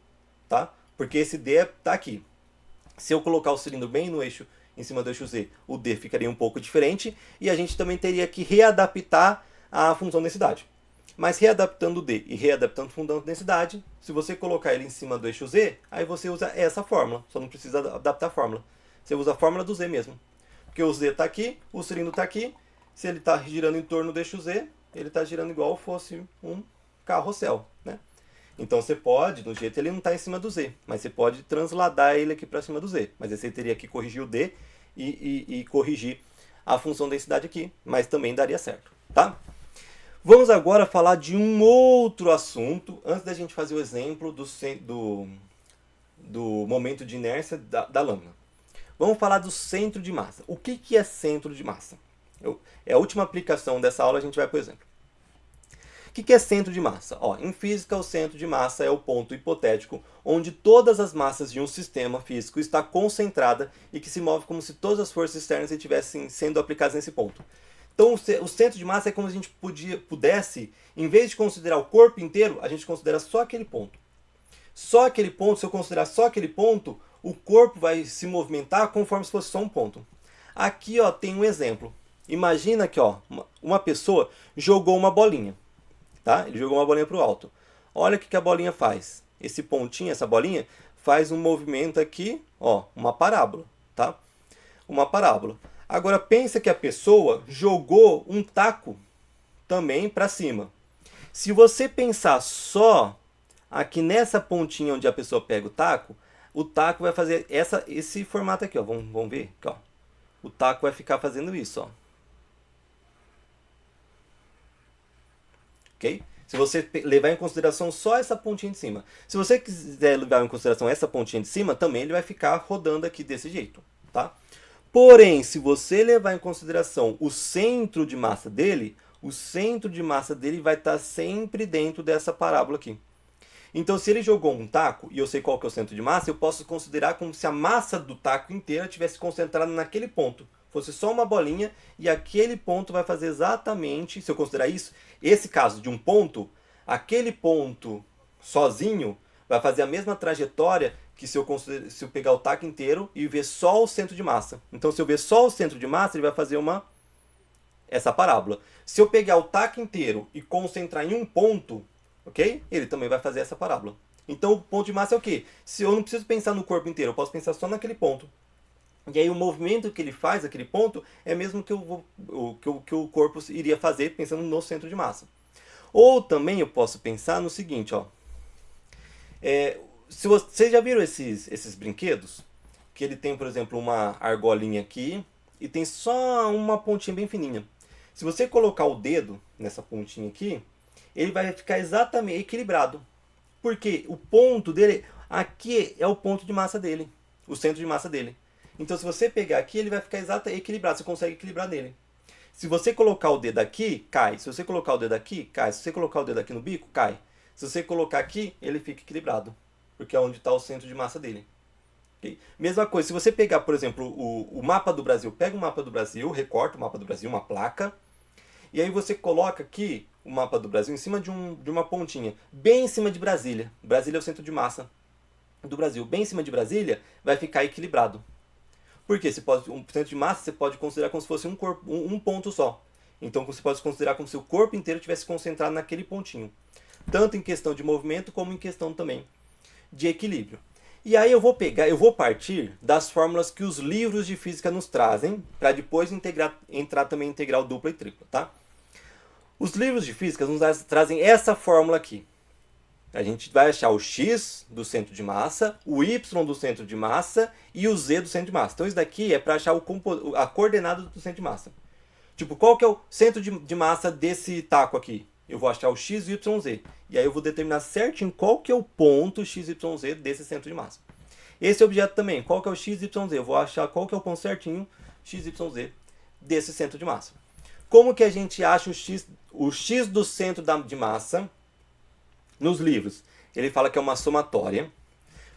tá? Porque esse D está aqui. Se eu colocar o cilindro bem no eixo, em cima do eixo Z, o D ficaria um pouco diferente, e a gente também teria que readaptar a função densidade. Mas readaptando o D e readaptando a função densidade, se você colocar ele em cima do eixo Z, aí você usa essa fórmula, só não precisa adaptar a fórmula. Você usa a fórmula do Z mesmo. Porque o Z está aqui, o cilindro está aqui, se ele está girando em torno do eixo Z, ele está girando igual fosse um carrossel, né? Então você pode, do jeito ele não está em cima do Z, mas você pode transladar ele aqui para cima do Z. Mas aí você teria que corrigir o D e corrigir a função densidade aqui, mas também daria certo, tá? Vamos agora falar de um outro assunto, antes da gente fazer o exemplo do momento de inércia da lâmina. Vamos falar do centro de massa. O que é centro de massa? É a última aplicação dessa aula, a gente vai para o exemplo. O que é centro de massa? Em física, o centro de massa é o ponto hipotético onde todas as massas de um sistema físico está concentrada e que se move como se todas as forças externas estivessem sendo aplicadas nesse ponto. Então, o centro de massa é como se a gente pudesse, em vez de considerar o corpo inteiro, a gente considera só aquele ponto. Só aquele ponto, se eu considerar só aquele ponto, o corpo vai se movimentar conforme se fosse só um ponto. Aqui tem um exemplo. Imagina que uma pessoa jogou uma bolinha. Tá? Ele jogou uma bolinha para o alto. Olha o que a bolinha faz. Esse pontinho, essa bolinha, faz um movimento aqui, uma parábola. Tá? Uma parábola. Agora pensa que a pessoa jogou um taco também para cima. Se você pensar só aqui nessa pontinha onde a pessoa pega o taco vai fazer esse formato aqui. Vamos ver? Aqui, o taco vai ficar fazendo isso. Ok? Se você levar em consideração só essa pontinha de cima. Se você quiser levar em consideração essa pontinha de cima, também ele vai ficar rodando aqui desse jeito. Tá? Porém, se você levar em consideração o centro de massa dele, vai estar sempre dentro dessa parábola aqui. Então, se ele jogou um taco, e eu sei qual que é o centro de massa, eu posso considerar como se a massa do taco inteira tivesse concentrada naquele ponto. Fosse só uma bolinha, e aquele ponto vai fazer exatamente, se eu considerar isso, esse caso de um ponto, aquele ponto sozinho vai fazer a mesma trajetória que se eu pegar o taco inteiro e ver só o centro de massa. Então, se eu ver só o centro de massa, ele vai fazer essa parábola. Se eu pegar o taco inteiro e concentrar em um ponto, ok? Ele também vai fazer essa parábola. Então, o ponto de massa é o quê? Se eu não preciso pensar no corpo inteiro, eu posso pensar só naquele ponto. E aí o movimento que ele faz, aquele ponto, é mesmo que, que o corpo iria fazer pensando no centro de massa. Ou também eu posso pensar no seguinte, ó. Se vocês já viram esses brinquedos? Que ele tem, por exemplo, uma argolinha aqui e tem só uma pontinha bem fininha. Se você colocar o dedo nessa pontinha aqui, ele vai ficar exatamente equilibrado. Porque o ponto dele, aqui é o ponto de massa dele, o centro de massa dele. Então se você pegar aqui, ele vai ficar exatamente equilibrado, você consegue equilibrar nele. Se você colocar o dedo aqui, cai. Se você colocar o dedo aqui, cai. Se você colocar o dedo aqui no bico, cai. Se você colocar aqui, ele fica equilibrado, porque é onde está o centro de massa dele. Okay? Mesma coisa, se você pegar, por exemplo, o mapa do Brasil, pega o mapa do Brasil, recorta o mapa do Brasil, uma placa, e aí você coloca aqui o mapa do Brasil em cima de uma pontinha, bem em cima de Brasília. Brasília é o centro de massa do Brasil. Bem em cima de Brasília, vai ficar equilibrado. Porque um centro de massa você pode considerar como se fosse um ponto só. Então você pode considerar como se o corpo inteiro tivesse concentrado naquele pontinho. Tanto em questão de movimento, como em questão também de equilíbrio. E aí eu vou partir das fórmulas que os livros de física nos trazem, para depois entrar também em integral dupla e tripla, tá? Os livros de física nos trazem essa fórmula aqui. A gente vai achar o x do centro de massa, o y do centro de massa e o z do centro de massa. Então isso daqui é para achar a coordenada do centro de massa. Tipo, qual que é o centro de massa desse taco aqui? Eu vou achar o x, y, z. E aí eu vou determinar certinho qual que é o ponto x, y, z desse centro de massa. Esse objeto também, qual que é o x, y, z? Eu vou achar qual que é o ponto certinho x, y, z desse centro de massa. Como que a gente acha o x do centro de massa nos livros? Ele fala que é uma somatória.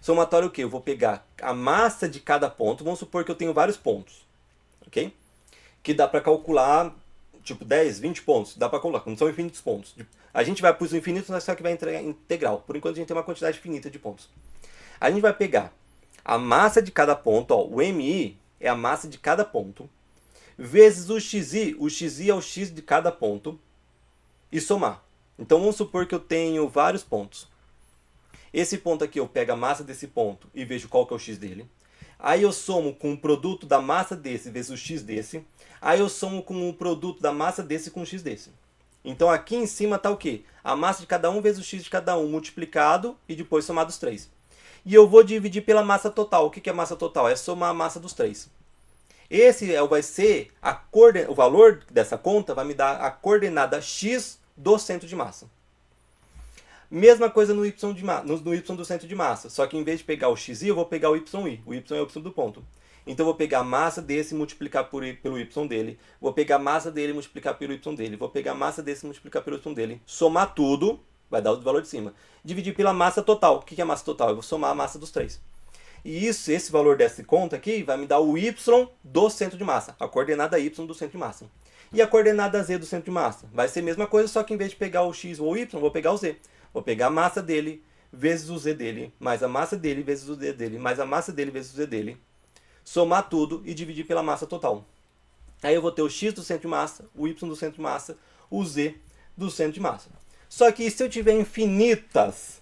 Somatória o quê? Eu vou pegar a massa de cada ponto. Vamos supor que eu tenho vários pontos. Ok? Que dá para calcular, tipo 10, 20 pontos. Dá para calcular, não são infinitos pontos. A gente vai para os infinitos, só que vai entregar integral. Por enquanto a gente tem uma quantidade finita de pontos. A gente vai pegar a massa de cada ponto, ó, o MI é a massa de cada ponto, vezes o XI é o X de cada ponto, e somar. Então vamos supor que eu tenho vários pontos. Esse ponto aqui eu pego a massa desse ponto e vejo qual que é o X dele. Aí eu somo com o produto da massa desse vezes o X desse. Aí eu somo com o produto da massa desse com o X desse. Então aqui em cima está o quê? A massa de cada um vezes o X de cada um multiplicado e depois somado os três. E eu vou dividir pela massa total. O que é massa total? É somar a massa dos três. Esse vai ser o valor dessa conta vai me dar a coordenada x do centro de massa. Mesma coisa no y do centro de massa, só que em vez de pegar o xi, eu vou pegar o yi. O y é o y do ponto. Então eu vou pegar a massa desse e multiplicar pelo y dele. Vou pegar a massa dele e multiplicar pelo y dele. Vou pegar a massa desse e multiplicar pelo y dele. Somar tudo, vai dar o valor de cima. Dividir pela massa total. O que é massa total? Eu vou somar a massa dos três. E esse valor dessa conta aqui vai me dar o y do centro de massa, a coordenada y do centro de massa. E a coordenada z do centro de massa vai ser a mesma coisa, só que em vez de pegar o x ou o y, vou pegar o z. Vou pegar a massa dele vezes o z dele, mais a massa dele vezes o z dele, mais a massa dele vezes o z dele. Somar tudo e dividir pela massa total. Aí eu vou ter o x do centro de massa, o y do centro de massa, o z do centro de massa. Só que se eu tiver infinitos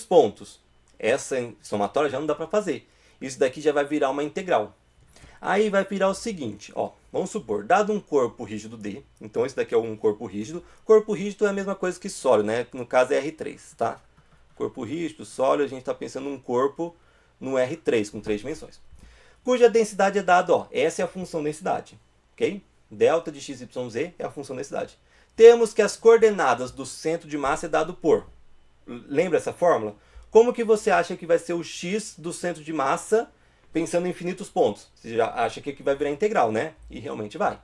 pontos, essa somatória já não dá para fazer. Isso daqui já vai virar uma integral. Aí vai virar o seguinte, ó, vamos supor, dado um corpo rígido D, então esse daqui é um corpo rígido. Corpo rígido é a mesma coisa que sólido, né? No caso é R3, tá? Corpo rígido, sólido, a gente está pensando num corpo no R3, com 3 dimensões. Cuja densidade é dada, ó, essa é a função densidade, ok? Delta de x, y, z é a função densidade. Temos que as coordenadas do centro de massa é dado por... Lembra essa fórmula? Como que você acha que vai ser o x do centro de massa pensando em infinitos pontos? Você já acha que vai virar integral, né? E realmente vai.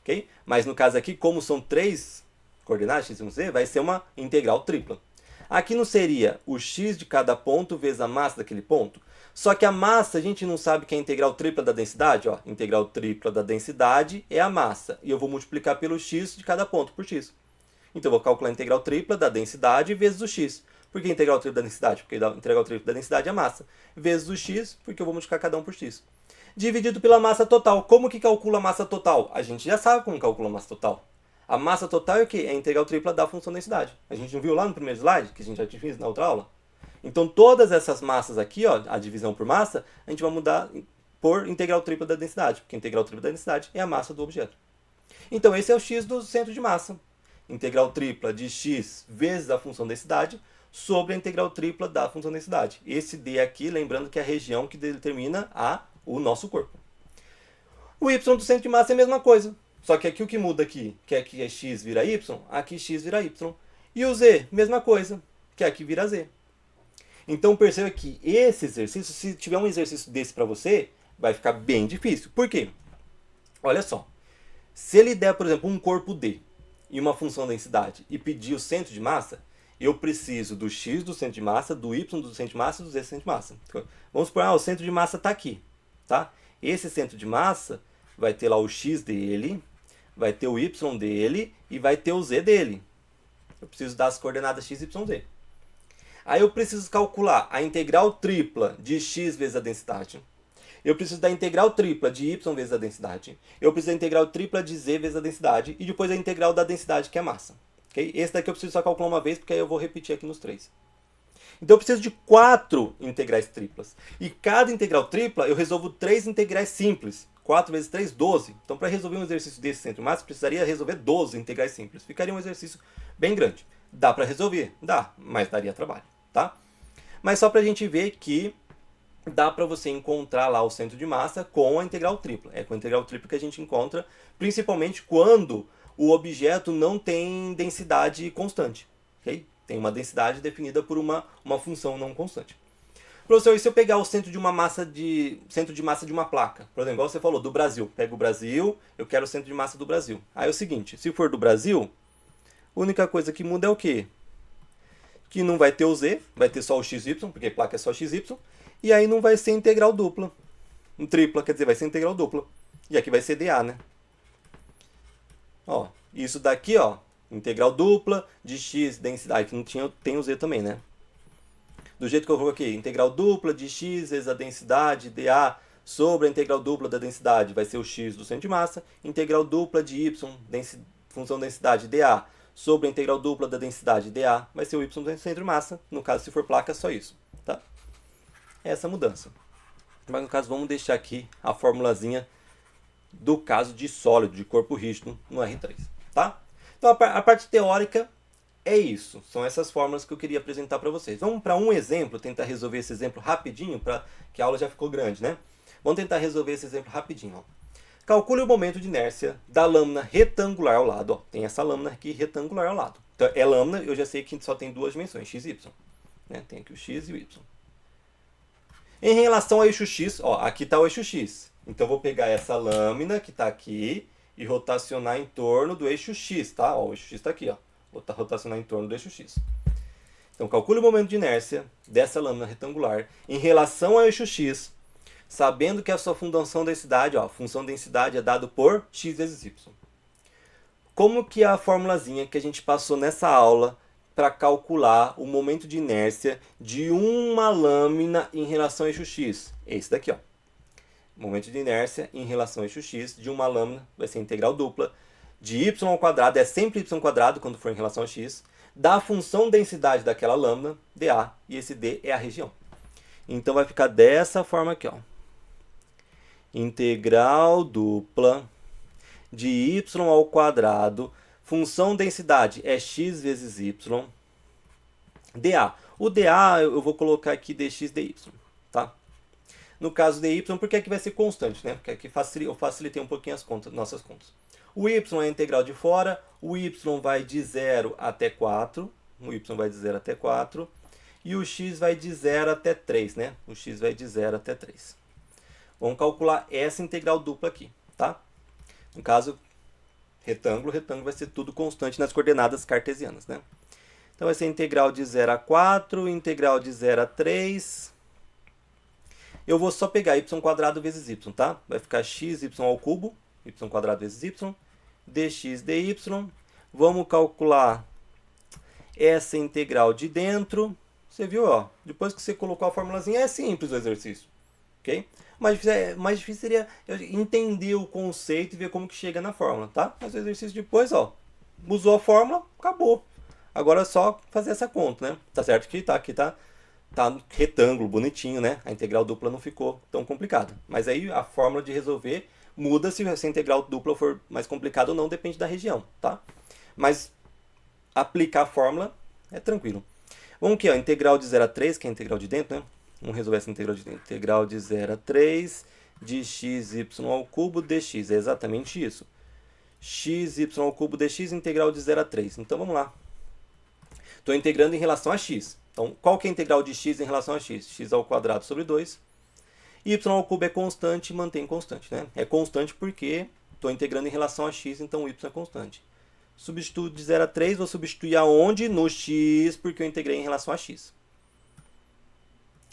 Okay? Mas no caso aqui, como são 3 coordenadas, x, y, z, vai ser uma integral tripla. Aqui não seria o x de cada ponto vezes a massa daquele ponto? Só que a massa, a gente não sabe que é a integral tripla da densidade. Ó. Integral tripla da densidade é a massa. E eu vou multiplicar pelo x de cada ponto por x. Então eu vou calcular a integral tripla da densidade vezes o x. Por que integral tripla da densidade? Porque a integral tripla da densidade é a massa. Vezes o x, porque eu vou multiplicar cada um por x. Dividido pela massa total. Como que calcula a massa total? A gente já sabe como calcula a massa total. A massa total é o quê? É a integral tripla da função densidade. A gente não viu lá no primeiro slide, que a gente já tinha visto na outra aula? Então todas essas massas aqui, ó, a divisão por massa, a gente vai mudar por integral tripla da densidade, porque a integral tripla da densidade é a massa do objeto. Então esse é o x do centro de massa. Integral tripla de x vezes a função densidade sobre a integral tripla da função densidade. Esse d aqui, lembrando que é a região que determina o nosso corpo. O y do centro de massa é a mesma coisa. Só que aqui o que muda aqui, que aqui é x vira y, aqui x vira y. E o z, mesma coisa, que aqui vira z. Então perceba que esse exercício, se tiver um exercício desse para você, vai ficar bem difícil. Por quê? Olha só. Se ele der, por exemplo, um corpo D e uma função densidade e pedir o centro de massa, eu preciso do x do centro de massa, do y do centro de massa e do z do centro de massa. Vamos supor, o centro de massa está aqui. Tá? Esse centro de massa vai ter lá o x dele, vai ter o y dele e vai ter o z dele. Eu preciso dar as coordenadas x, y, z. Aí eu preciso calcular a integral tripla de x vezes a densidade. Eu preciso da integral tripla de y vezes a densidade. Eu preciso da integral tripla de z vezes a densidade. E depois a integral da densidade, que é a massa. Okay? Esse daqui eu preciso só calcular uma vez, porque aí eu vou repetir aqui nos 3. Então eu preciso de 4 integrais triplas. E cada integral tripla eu resolvo 3 integrais simples. 4 vezes 3, 12. Então para resolver um exercício desse centro de massa, precisaria resolver 12 integrais simples. Ficaria um exercício bem grande. Dá para resolver? Dá, mas daria trabalho. Tá? Mas só para a gente ver que dá para você encontrar lá o centro de massa com a integral tripla. É com a integral tripla que a gente encontra, principalmente quando o objeto não tem densidade constante. Okay? Tem uma densidade definida por uma função não constante. Professor, e se eu pegar o centro de massa de uma placa? Por exemplo, igual você falou, do Brasil. Pega o Brasil, eu quero o centro de massa do Brasil. Aí é o seguinte, se for do Brasil, a única coisa que muda é o quê? Que não vai ter o z, vai ter só o xy, porque placa é só xy, e aí não vai ser integral dupla. Tripla, quer dizer, vai ser integral dupla. E aqui vai ser dA, né? Ó, isso daqui, ó, integral dupla de x densidade, que não tinha, tem o z também, né? Do jeito que eu coloquei, integral dupla de x vezes a densidade dA sobre a integral dupla da densidade, vai ser o x do centro de massa. Integral dupla de y, função densidade dA, sobre a integral dupla da densidade dA, vai ser o y do centro de massa. No caso, se for placa, é só isso. Tá? Essa mudança. Mas no caso, vamos deixar aqui a formulazinha do caso de sólido, de corpo rígido, no R3. Tá? Então, a parte teórica é isso. São essas fórmulas que eu queria apresentar para vocês. Vamos para um exemplo, tentar resolver esse exemplo rapidinho, que a aula já ficou grande, né? Vamos tentar resolver esse exemplo rapidinho. Ó. Calcule o momento de inércia da lâmina retangular ao lado. Ó. Tem essa lâmina aqui retangular ao lado. Então, é lâmina, eu já sei que só tem duas dimensões, x e y. Né? Tem aqui o x e o y. Em relação ao eixo x, ó, aqui está o eixo x. Então, eu vou pegar essa lâmina que está aqui e rotacionar em torno do eixo x, tá? Ó, o eixo x está aqui, ó. Vou rotacionar em torno do eixo x. Então, calcule o momento de inércia dessa lâmina retangular em relação ao eixo x, sabendo que a sua função densidade, ó, a função densidade é dado por x vezes y. Como que é a formulazinha que a gente passou nessa aula para calcular o momento de inércia de uma lâmina em relação ao eixo x? Esse daqui, ó. Momento de inércia em relação ao eixo x de uma lâmina vai ser integral dupla de y ao quadrado, é sempre y quadrado quando for em relação a x, da função densidade daquela lâmina, dA, e esse d é a região. Então vai ficar dessa forma aqui, ó. Integral dupla de y ao quadrado, função densidade é x vezes y, dA. O dA eu vou colocar aqui dx dy, tá? No caso dy, porque aqui vai ser constante, né? Porque aqui eu facilitei um pouquinho as contas, nossas contas. O y é a integral de fora, o y vai de 0 até 4, o y vai de 0 até 4, e o x vai de 0 até 3, né? O x vai de 0 até 3. Vamos calcular essa integral dupla aqui, tá? No caso, retângulo vai ser tudo constante nas coordenadas cartesianas, né? Então vai ser integral de 0 a 4, integral de 0 a 3. Eu vou só pegar y² vezes y, tá? Vai ficar xy ao cubo, y² vezes y, dx dy. Vamos calcular essa integral de dentro. Você viu, ó? Depois que você colocou a formulazinha, é simples o exercício, ok? Mais difícil seria entender o conceito e ver como que chega na fórmula, tá? Mas o exercício depois, ó, usou a fórmula, acabou. Agora é só fazer essa conta, né? Tá certo que aqui tá tá retângulo, bonitinho, né? A integral dupla não ficou tão complicada. Mas aí a fórmula de resolver muda se essa integral dupla for mais complicada ou não, depende da região, tá? Mas aplicar a fórmula é tranquilo. Vamos aqui, ó, integral de 0 a 3, que é a integral de dentro, né? Vamos resolver essa integral de dentro. Integral de 0 a 3 de xy ao cubo dx. É exatamente isso. Xy ao cubo dx, integral de 0 a 3. Então vamos lá. Estou integrando em relação a x. Então, qual que é a integral de x em relação a x? X ao quadrado sobre 2. Y ao cubo é constante, mantém constante, né? É constante porque estou integrando em relação a x, então o y é constante. Substituo de 0 a 3, vou substituir aonde? No x, porque eu integrei em relação a x.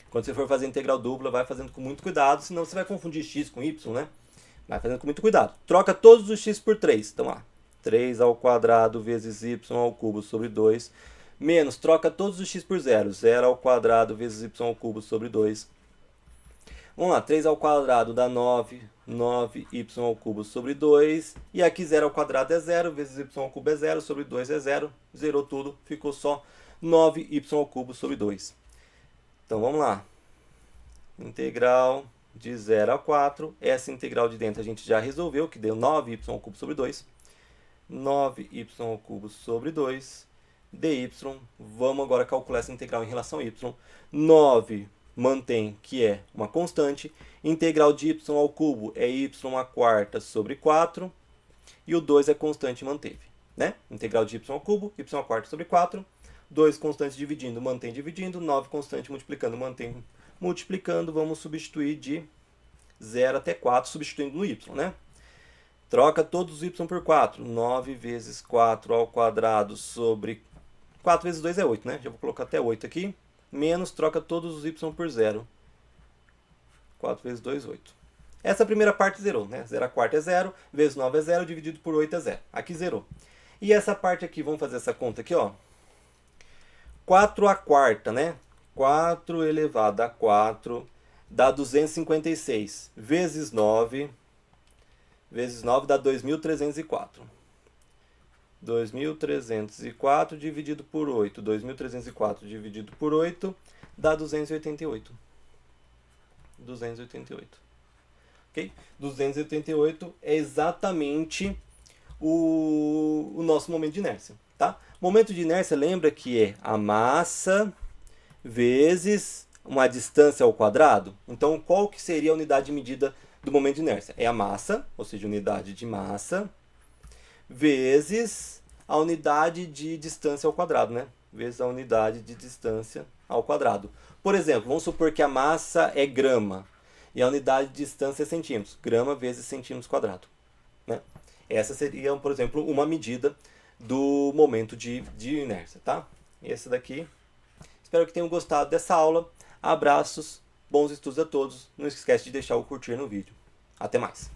Quando você for fazer integral dupla, vai fazendo com muito cuidado, senão você vai confundir x com y, né? Vai fazendo com muito cuidado. Troca todos os x por 3. Então, 3 ao quadrado vezes y ao cubo sobre 2. Menos, troca todos os x por 0. 0 ao quadrado vezes y ao cubo sobre 2. Vamos lá, 3 ao quadrado dá 9. 9y ao cubo sobre 2. E aqui 0 ao quadrado é 0, vezes y ao cubo é 0, sobre 2 é 0. Zerou tudo, ficou só 9y ao cubo sobre 2. Então vamos lá. Integral de 0 a 4. Essa integral de dentro a gente já resolveu, que deu 9y ao cubo sobre 2. 9y ao cubo sobre 2. dy. Vamos agora calcular essa integral em relação a y. 9 mantém, que é uma constante. Integral de y ao cubo é y a quarta sobre 4. E o 2 é constante, manteve. Né? Integral de y ao cubo, y a quarta sobre 4. 2 constantes dividindo, mantém dividindo. 9 constante multiplicando, mantém multiplicando. Vamos substituir de 0 até 4, substituindo no y, né? Troca todos os y por 4. 9 vezes 4 ao quadrado sobre 4 vezes 2 é 8, né? Já vou colocar até 8 aqui. Menos, troca todos os y por 0. 4 vezes 2, 8. Essa primeira parte zerou, né? 0 a quarta é 0, vezes 9 é 0, dividido por 8 é 0. Aqui zerou. E essa parte aqui, vamos fazer essa conta aqui, ó. 4 a quarta, né? 4 elevado a 4 dá 256. Vezes 9 dá 2.304. 2.304 dividido por 8. 2.304 dividido por 8 dá 288. 288. Ok? 288 é exatamente o nosso momento de inércia. Tá? Momento de inércia, lembra que é a massa vezes uma distância ao quadrado? Então, qual que seria a unidade de medida do momento de inércia? É a massa, ou seja, unidade de massa, vezes a unidade de distância ao quadrado, né? Vezes a unidade de distância ao quadrado. Por exemplo, vamos supor que a massa é grama e a unidade de distância é centímetros. Grama vezes centímetros quadrado. Né? Essa seria, por exemplo, uma medida do momento de inércia, tá? Esse daqui. Espero que tenham gostado dessa aula. Abraços, bons estudos a todos. Não esquece de deixar o curtir no vídeo. Até mais!